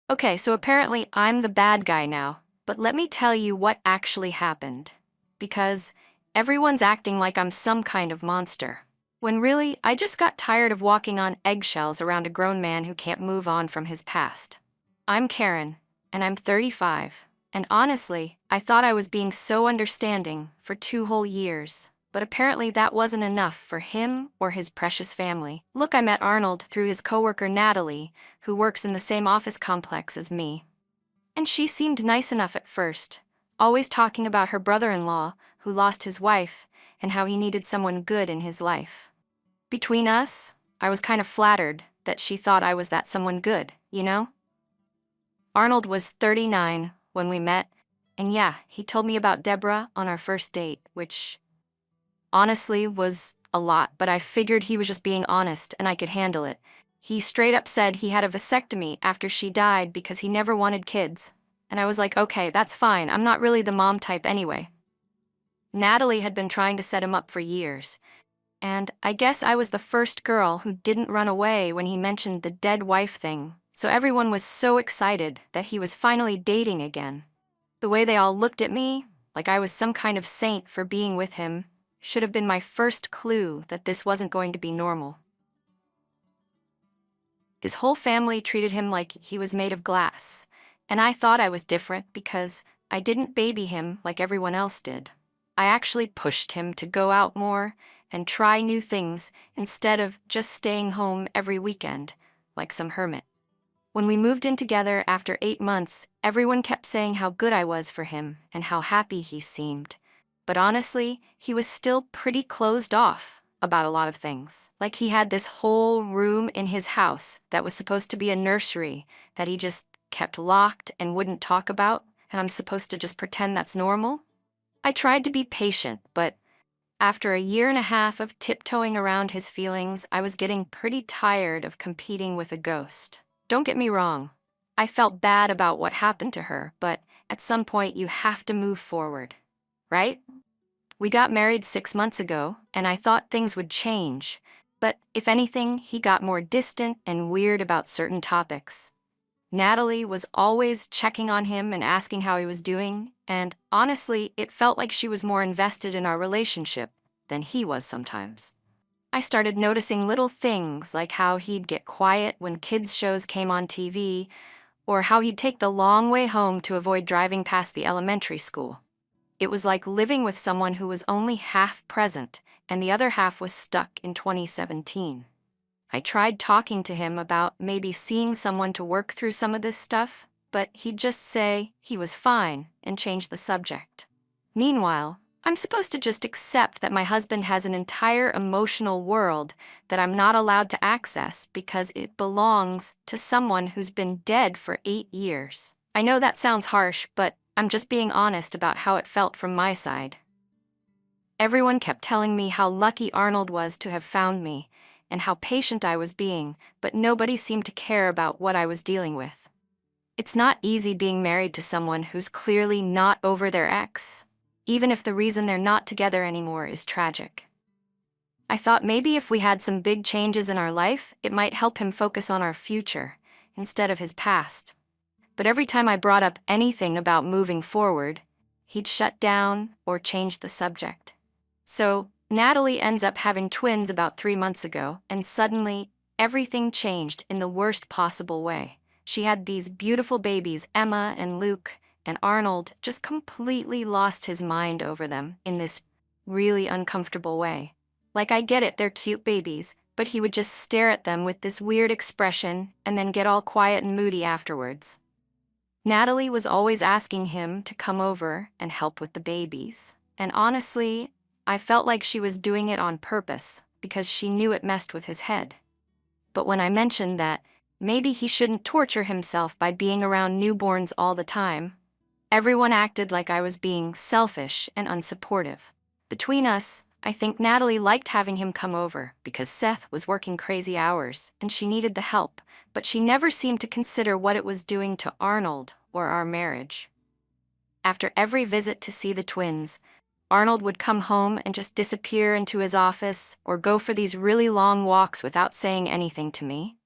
Okay, so apparently I'm the bad guy now, but let me tell you what actually happened. Because everyone's acting like I'm some kind of monster. When really, I just got tired of walking on eggshells around a grown man who can't move on from his past. I'm Karen, and I'm 35. And honestly, I thought I was being so understanding for 2 whole years. But apparently that wasn't enough for him or his precious family. Look, I met Arnold through his coworker Natalie, who works in the same office complex as me. And she seemed nice enough at first, always talking about her brother-in-law, who lost his wife, and how he needed someone good in his life. Between us, I was kind of flattered that she thought I was that someone good, you know? Arnold was 39 when we met, and yeah, he told me about Deborah on our first date, which honestly was a lot, but I figured he was just being honest and I could handle it. He straight up said he had a vasectomy after she died because he never wanted kids. And I was like, okay, that's fine, I'm not really the mom type anyway. Natalie had been trying to set him up for years, and I guess I was the first girl who didn't run away when he mentioned the dead wife thing, so everyone was so excited that he was finally dating again. The way they all looked at me, like I was some kind of saint for being with him, should have been my first clue that this wasn't going to be normal. His whole family treated him like he was made of glass, and I thought I was different because I didn't baby him like everyone else did. I actually pushed him to go out more and try new things instead of just staying home every weekend, like some hermit. When we moved in together after 8 months, everyone kept saying how good I was for him and how happy he seemed. But honestly, he was still pretty closed off about a lot of things. Like he had this whole room in his house that was supposed to be a nursery that he just kept locked and wouldn't talk about, and I'm supposed to just pretend that's normal? I tried to be patient, but after a year and a half of tiptoeing around his feelings, I was getting pretty tired of competing with a ghost. Don't get me wrong, I felt bad about what happened to her, but at some point you have to move forward, right? We got married 6 months ago, and I thought things would change, but if anything, he got more distant and weird about certain topics. Natalie was always checking on him and asking how he was doing, and honestly, it felt like she was more invested in our relationship than he was sometimes. I started noticing little things like how he'd get quiet when kids' shows came on TV, or how he'd take the long way home to avoid driving past the elementary school. It was like living with someone who was only half present, and the other half was stuck in 2017. I tried talking to him about maybe seeing someone to work through some of this stuff, but he'd just say he was fine and change the subject. Meanwhile, I'm supposed to just accept that my husband has an entire emotional world that I'm not allowed to access because it belongs to someone who's been dead for 8 years. I know that sounds harsh, but I'm just being honest about how it felt from my side. Everyone kept telling me how lucky Arnold was to have found me, and how patient I was being, but nobody seemed to care about what I was dealing with. It's not easy being married to someone who's clearly not over their ex, even if the reason they're not together anymore is tragic. I thought maybe if we had some big changes in our life, it might help him focus on our future, instead of his past. But every time I brought up anything about moving forward, he'd shut down or change the subject. So, Natalie ends up having twins about 3 months ago, and suddenly, everything changed in the worst possible way. She had these beautiful babies, Emma and Luke, and Arnold just completely lost his mind over them in this really uncomfortable way. Like, I get it, they're cute babies, but he would just stare at them with this weird expression and then get all quiet and moody afterwards. Natalie was always asking him to come over and help with the babies, and honestly, I felt like she was doing it on purpose because she knew it messed with his head. But when I mentioned that maybe he shouldn't torture himself by being around newborns all the time, everyone acted like I was being selfish and unsupportive. Between us, I think Natalie liked having him come over because Seth was working crazy hours and she needed the help, but she never seemed to consider what it was doing to Arnold or our marriage. After every visit to see the twins, Arnold would come home and just disappear into his office or go for these really long walks without saying anything to me.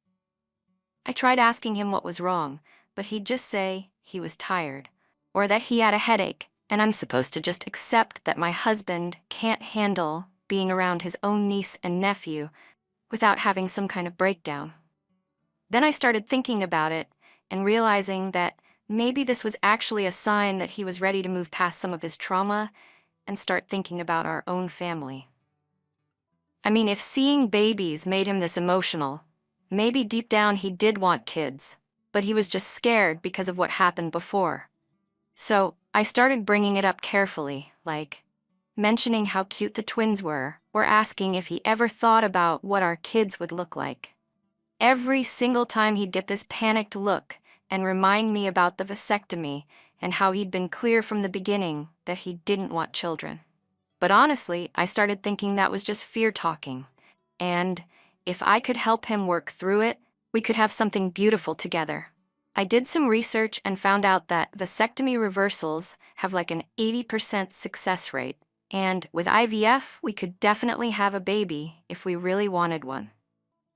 I tried asking him what was wrong, but he'd just say he was tired, or that he had a headache, and I'm supposed to just accept that my husband can't handle being around his own niece and nephew without having some kind of breakdown. Then I started thinking about it and realizing that maybe this was actually a sign that he was ready to move past some of his trauma and start thinking about our own family. I mean, if seeing babies made him this emotional, maybe deep down he did want kids, but he was just scared because of what happened before. So I started bringing it up carefully, like mentioning how cute the twins were, or asking if he ever thought about what our kids would look like. Every single time he'd get this panicked look and remind me about the vasectomy and how he'd been clear from the beginning that he didn't want children. But honestly, I started thinking that was just fear talking, and if I could help him work through it, we could have something beautiful together. I did some research and found out that vasectomy reversals have like an 80% success rate, and with IVF, we could definitely have a baby if we really wanted one.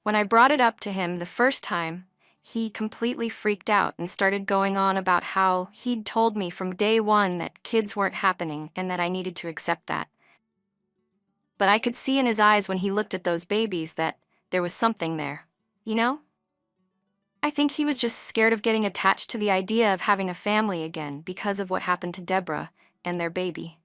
When I brought it up to him the first time, he completely freaked out and started going on about how he'd told me from day one that kids weren't happening and that I needed to accept that. But I could see in his eyes when he looked at those babies that there was something there, you know? I think he was just scared of getting attached to the idea of having a family again because of what happened to Deborah and their baby.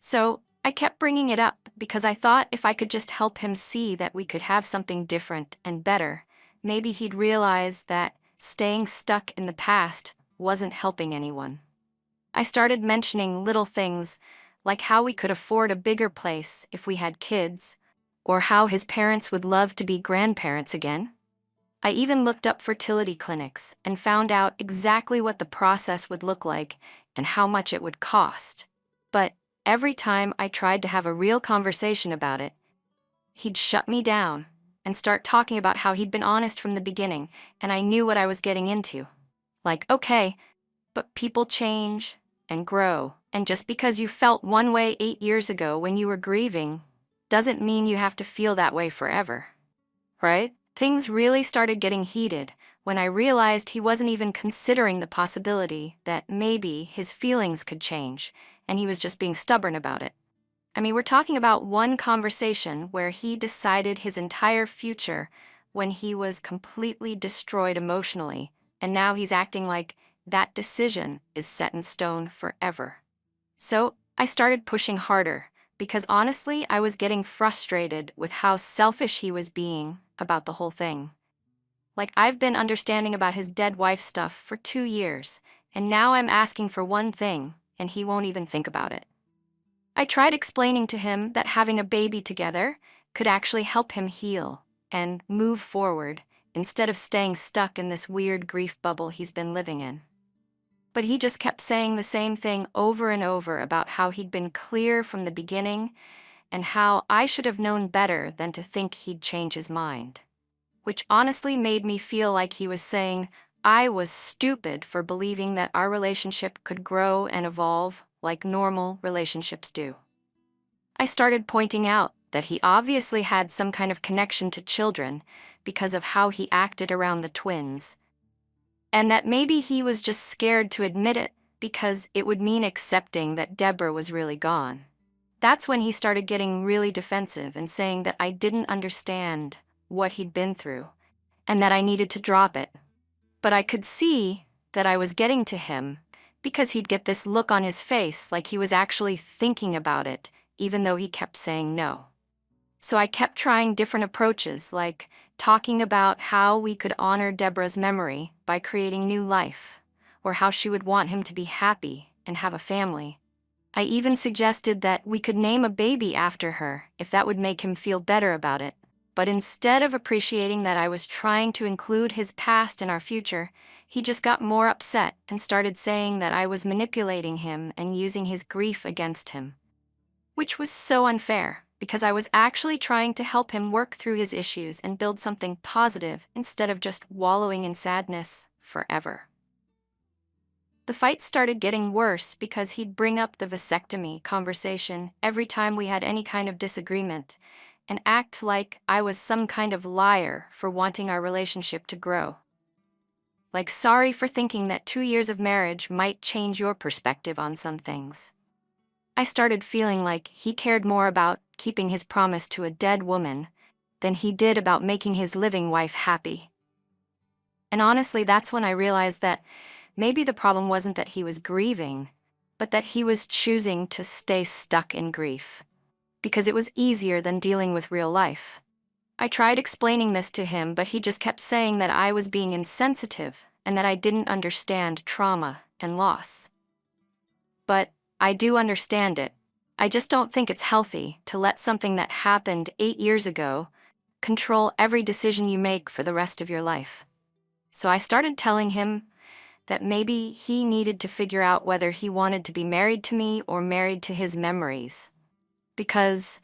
So I kept bringing it up because I thought if I could just help him see that we could have something different and better, maybe he'd realize that staying stuck in the past wasn't helping anyone. I started mentioning little things like how we could afford a bigger place if we had kids, or how his parents would love to be grandparents again. I even looked up fertility clinics and found out exactly what the process would look like and how much it would cost. But every time I tried to have a real conversation about it, he'd shut me down and start talking about how he'd been honest from the beginning and I knew what I was getting into. Like, okay, but people change and grow, and just because you felt one way 8 years ago when you were grieving doesn't mean you have to feel that way forever, right? Things really started getting heated when I realized he wasn't even considering the possibility that maybe his feelings could change, and he was just being stubborn about it. I mean, we're talking about one conversation where he decided his entire future when he was completely destroyed emotionally, and now he's acting like that decision is set in stone forever. So I started pushing harder, because honestly, I was getting frustrated with how selfish he was being about the whole thing. Like, I've been understanding about his dead wife stuff for 2 years, and now I'm asking for one thing, and he won't even think about it. I tried explaining to him that having a baby together could actually help him heal and move forward instead of staying stuck in this weird grief bubble he's been living in. But he just kept saying the same thing over and over about how he'd been clear from the beginning and how I should have known better than to think he'd change his mind. Which honestly made me feel like he was saying I was stupid for believing that our relationship could grow and evolve like normal relationships do. I started pointing out that he obviously had some kind of connection to children because of how he acted around the twins, and that maybe he was just scared to admit it because it would mean accepting that Deborah was really gone. That's when he started getting really defensive and saying that I didn't understand what he'd been through and that I needed to drop it. But I could see that I was getting to him because he'd get this look on his face like he was actually thinking about it, even though he kept saying no. So I kept trying different approaches, like talking about how we could honor Deborah's memory by creating new life, or how she would want him to be happy and have a family. I even suggested that we could name a baby after her if that would make him feel better about it. But instead of appreciating that I was trying to include his past in our future, he just got more upset and started saying that I was manipulating him and using his grief against him. Which was so unfair, because I was actually trying to help him work through his issues and build something positive instead of just wallowing in sadness forever. The fight started getting worse because he'd bring up the vasectomy conversation every time we had any kind of disagreement, and act like I was some kind of liar for wanting our relationship to grow. like sorry for thinking that 2 years of marriage might change your perspective on some things. I started feeling like he cared more about keeping his promise to a dead woman than he did about making his living wife happy. And honestly, that's when I realized that maybe the problem wasn't that he was grieving, but that he was choosing to stay stuck in grief, because it was easier than dealing with real life. I tried explaining this to him, but he just kept saying that I was being insensitive and that I didn't understand trauma and loss. But I do understand it. I just don't think it's healthy to let something that happened 8 years ago control every decision you make for the rest of your life. So I started telling him that maybe he needed to figure out whether he wanted to be married to me or married to his memories. Because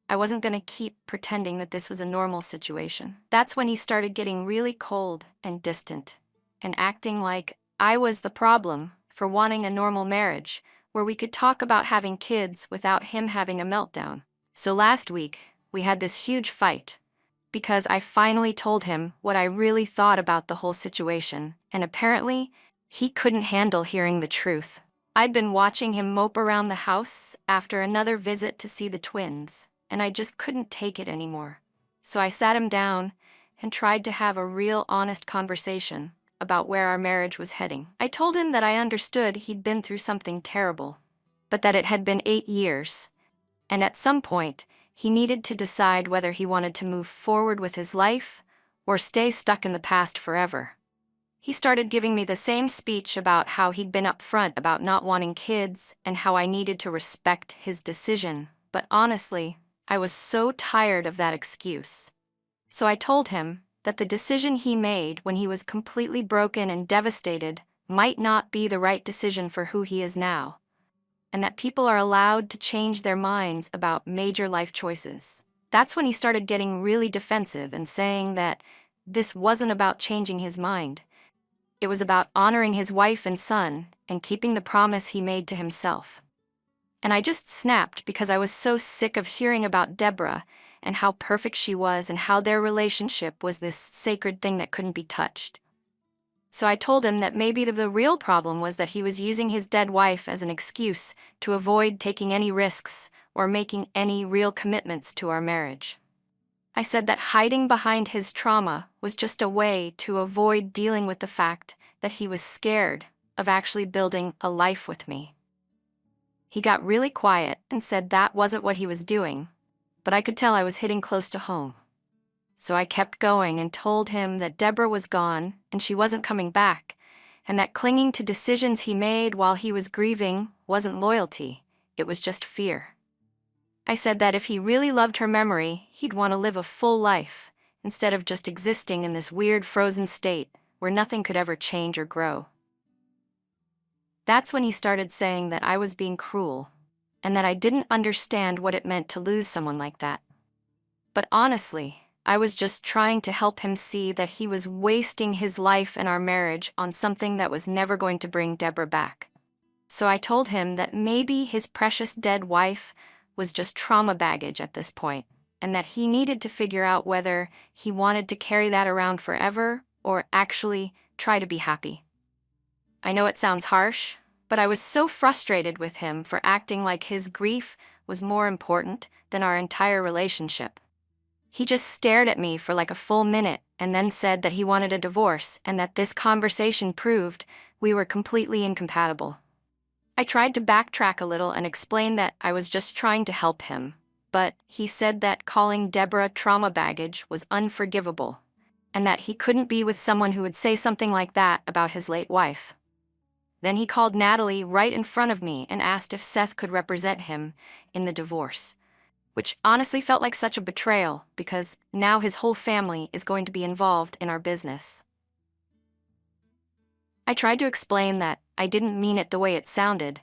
I wasn't going to keep pretending that this was a normal situation. That's when he started getting really cold and distant, and acting like I was the problem for wanting a normal marriage, where we could talk about having kids without him having a meltdown. So last week, we had this huge fight, because I finally told him what I really thought about the whole situation, and apparently, he couldn't handle hearing the truth. I'd been watching him mope around the house after another visit to see the twins, and I just couldn't take it anymore. So I sat him down and tried to have a real honest conversation about where our marriage was heading. I told him that I understood he'd been through something terrible, but that it had been 8 years, and at some point, he needed to decide whether he wanted to move forward with his life or stay stuck in the past forever. He started giving me the same speech about how he'd been upfront about not wanting kids and how I needed to respect his decision, but honestly, I was so tired of that excuse. So I told him that the decision he made when he was completely broken and devastated might not be the right decision for who he is now, and that people are allowed to change their minds about major life choices. That's when he started getting really defensive and saying that this wasn't about changing his mind. It was about honoring his wife and son and keeping the promise he made to himself. And I just snapped because I was so sick of hearing about Deborah and how perfect she was and how their relationship was this sacred thing that couldn't be touched. So I told him that maybe the real problem was that he was using his dead wife as an excuse to avoid taking any risks or making any real commitments to our marriage. I said that hiding behind his trauma was just a way to avoid dealing with the fact that he was scared of actually building a life with me. He got really quiet and said that wasn't what he was doing, but I could tell I was hitting close to home. So I kept going and told him that Deborah was gone and she wasn't coming back, and that clinging to decisions he made while he was grieving wasn't loyalty, it was just fear. I said that if he really loved her memory, he'd want to live a full life, instead of just existing in this weird frozen state where nothing could ever change or grow. That's when he started saying that I was being cruel, and that I didn't understand what it meant to lose someone like that. But honestly, I was just trying to help him see that he was wasting his life and our marriage on something that was never going to bring Deborah back. So I told him that maybe his precious dead wife was just trauma baggage at this point, and that he needed to figure out whether he wanted to carry that around forever or actually try to be happy. I know it sounds harsh, but I was so frustrated with him for acting like his grief was more important than our entire relationship. He just stared at me for like a full minute and then said that he wanted a divorce and that this conversation proved we were completely incompatible. I tried to backtrack a little and explain that I was just trying to help him, but he said that calling Deborah trauma baggage was unforgivable, and that he couldn't be with someone who would say something like that about his late wife. Then he called Natalie right in front of me and asked if Seth could represent him in the divorce, which honestly felt like such a betrayal because now his whole family is going to be involved in our business. I tried to explain that I didn't mean it the way it sounded,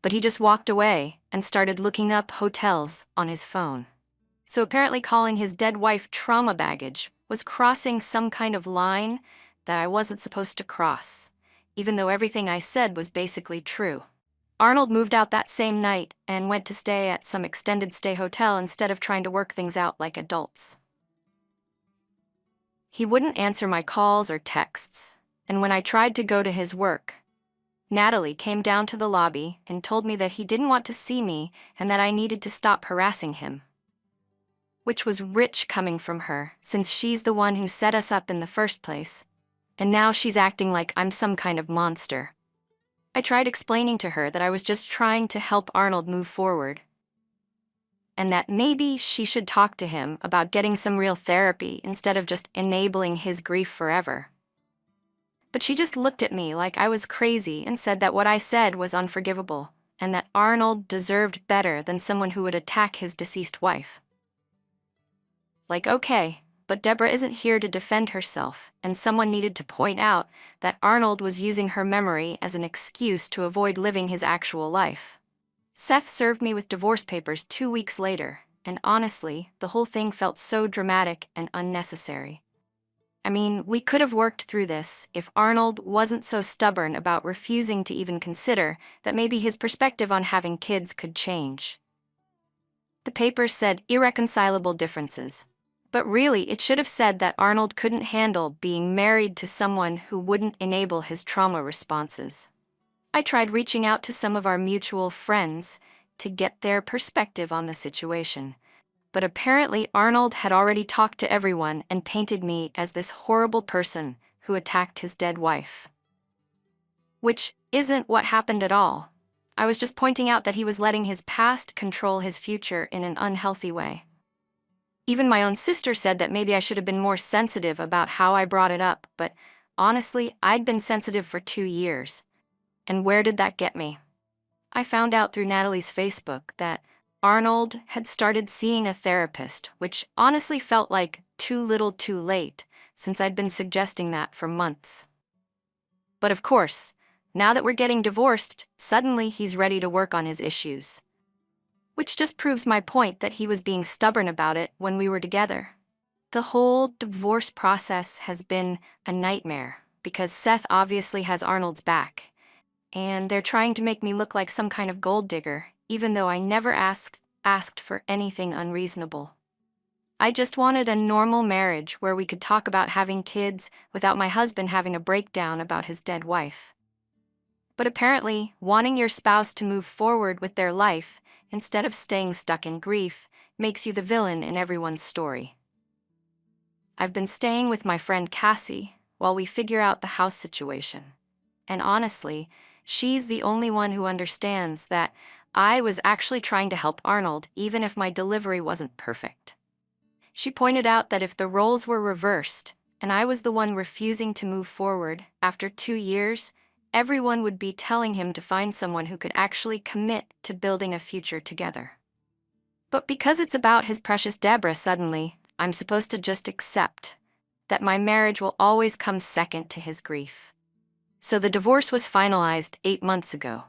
but he just walked away and started looking up hotels on his phone. So apparently calling his dead wife trauma baggage was crossing some kind of line that I wasn't supposed to cross, even though everything I said was basically true. Arnold moved out that same night and went to stay at some extended stay hotel instead of trying to work things out like adults. He wouldn't answer my calls or texts, And when I tried to go to his work, Natalie came down to the lobby and told me that he didn't want to see me and that I needed to stop harassing him. Which was rich coming from her, since she's the one who set us up in the first place. And now she's acting like I'm some kind of monster. I tried explaining to her that I was just trying to help Arnold move forward, and that maybe she should talk to him about getting some real therapy instead of just enabling his grief forever. But she just looked at me like I was crazy and said that what I said was unforgivable, and that Arnold deserved better than someone who would attack his deceased wife. Like, okay, but Deborah isn't here to defend herself, and someone needed to point out that Arnold was using her memory as an excuse to avoid living his actual life. Seth served me with divorce papers 2 weeks later, and honestly, the whole thing felt so dramatic and unnecessary. I mean, we could have worked through this if Arnold wasn't so stubborn about refusing to even consider that maybe his perspective on having kids could change. The papers said irreconcilable differences. But really, it should have said that Arnold couldn't handle being married to someone who wouldn't enable his trauma responses. I tried reaching out to some of our mutual friends to get their perspective on the situation, but apparently Arnold had already talked to everyone and painted me as this horrible person who attacked his dead wife. Which isn't what happened at all. I was just pointing out that he was letting his past control his future in an unhealthy way. Even my own sister said that maybe I should have been more sensitive about how I brought it up, but honestly, I'd been sensitive for 2 years. And where did that get me? I found out through Natalie's Facebook that Arnold had started seeing a therapist, which honestly felt like too little too late, since I'd been suggesting that for months. But of course, now that we're getting divorced, suddenly he's ready to work on his issues. Which just proves my point that he was being stubborn about it when we were together. The whole divorce process has been a nightmare, because Seth obviously has Arnold's back, and they're trying to make me look like some kind of gold digger, even though I never asked for anything unreasonable. I just wanted a normal marriage where we could talk about having kids without my husband having a breakdown about his dead wife. But apparently, wanting your spouse to move forward with their life instead of staying stuck in grief makes you the villain in everyone's story. I've been staying with my friend Cassie while we figure out the house situation. And honestly, she's the only one who understands that I was actually trying to help Arnold even if my delivery wasn't perfect. She pointed out that if the roles were reversed and I was the one refusing to move forward after 2 years, everyone would be telling him to find someone who could actually commit to building a future together. But because it's about his precious Deborah suddenly, I'm supposed to just accept that my marriage will always come second to his grief. So the divorce was finalized 8 months ago.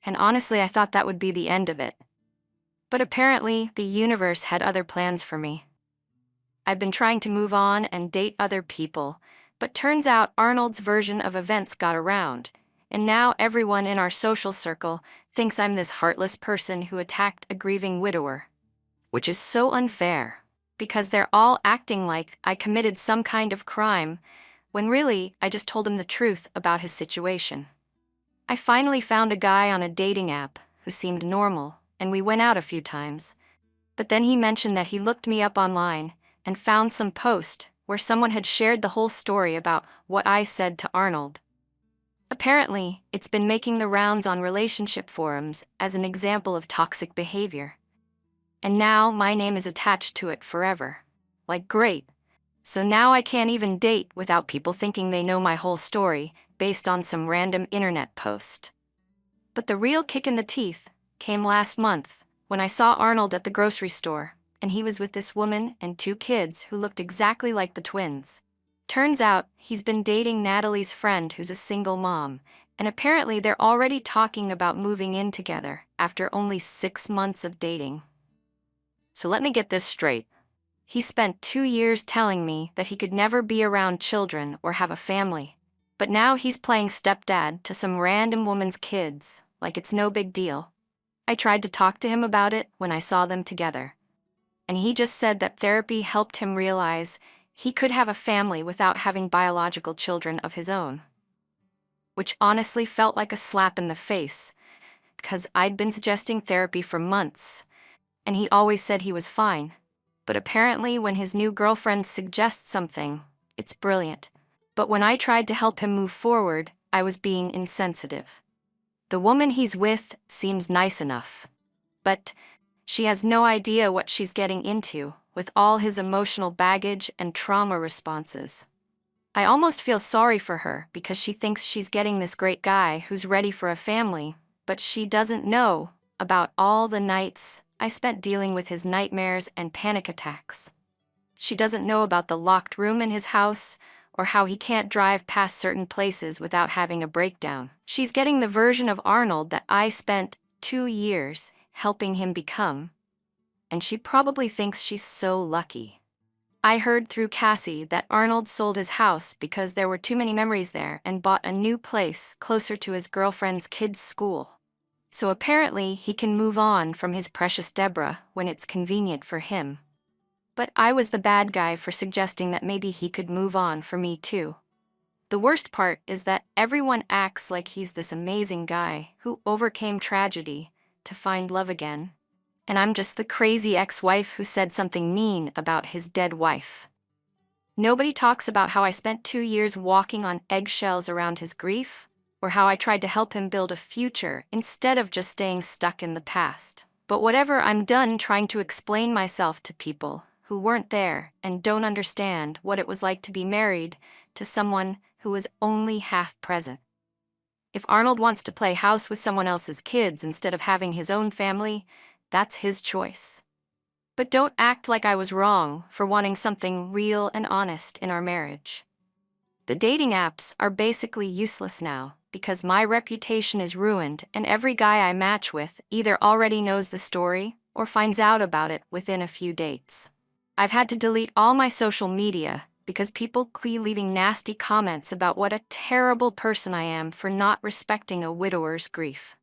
And honestly, I thought that would be the end of it. But apparently, the universe had other plans for me. I've been trying to move on and date other people, but turns out Arnold's version of events got around, and now everyone in our social circle thinks I'm this heartless person who attacked a grieving widower. Which is so unfair, because they're all acting like I committed some kind of crime, when really I just told him the truth about his situation. I finally found a guy on a dating app who seemed normal, and we went out a few times. But then he mentioned that he looked me up online and found some post where someone had shared the whole story about what I said to Arnold. Apparently, it's been making the rounds on relationship forums as an example of toxic behavior. And now my name is attached to it forever. Like, great. So now I can't even date without people thinking they know my whole story based on some random internet post. But the real kick in the teeth came last month when I saw Arnold at the grocery store, and he was with this woman and 2 kids who looked exactly like the twins. Turns out he's been dating Natalie's friend who's a single mom, and apparently they're already talking about moving in together after only 6 months of dating. So let me get this straight. He spent 2 years telling me that he could never be around children or have a family, but now he's playing stepdad to some random woman's kids, like it's no big deal. I tried to talk to him about it when I saw them together, and he just said that therapy helped him realize he could have a family without having biological children of his own. Which honestly felt like a slap in the face, because I'd been suggesting therapy for months, and he always said he was fine. But apparently when his new girlfriend suggests something, it's brilliant. But when I tried to help him move forward, I was being insensitive. The woman he's with seems nice enough, but she has no idea what she's getting into with all his emotional baggage and trauma responses. I almost feel sorry for her because she thinks she's getting this great guy who's ready for a family, but she doesn't know about all the nights I spent dealing with his nightmares and panic attacks. She doesn't know about the locked room in his house or how he can't drive past certain places without having a breakdown. She's getting the version of Arnold that I spent 2 years helping him become, and she probably thinks she's so lucky. I heard through Cassie that Arnold sold his house because there were too many memories there and bought a new place closer to his girlfriend's kids' school. So apparently he can move on from his precious Deborah when it's convenient for him. But I was the bad guy for suggesting that maybe he could move on for me too. The worst part is that everyone acts like he's this amazing guy who overcame tragedy to find love again, and I'm just the crazy ex-wife who said something mean about his dead wife. Nobody talks about how I spent 2 years walking on eggshells around his grief, or how I tried to help him build a future instead of just staying stuck in the past. But whatever, I'm done trying to explain myself to people who weren't there and don't understand what it was like to be married to someone who was only half present. If Arnold wants to play house with someone else's kids instead of having his own family, that's his choice. But don't act like I was wrong for wanting something real and honest in our marriage. The dating apps are basically useless now because my reputation is ruined and every guy I match with either already knows the story or finds out about it within a few dates. I've had to delete all my social media because people keep leaving nasty comments about what a terrible person I am for not respecting a widower's grief.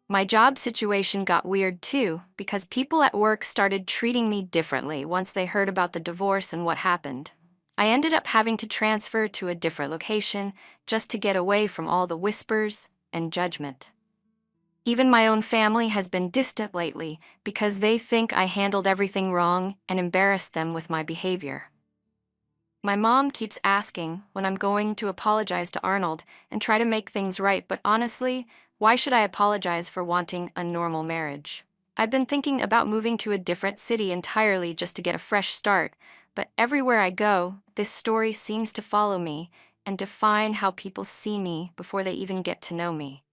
My job situation got weird too because people at work started treating me differently once they heard about the divorce and what happened. I ended up having to transfer to a different location just to get away from all the whispers and judgment. Even my own family has been distant lately because they think I handled everything wrong and embarrassed them with my behavior. My mom keeps asking when I'm going to apologize to Arnold and try to make things right, but honestly, why should I apologize for wanting a normal marriage? I've been thinking about moving to a different city entirely just to get a fresh start, but everywhere I go, this story seems to follow me and define how people see me before they even get to know me.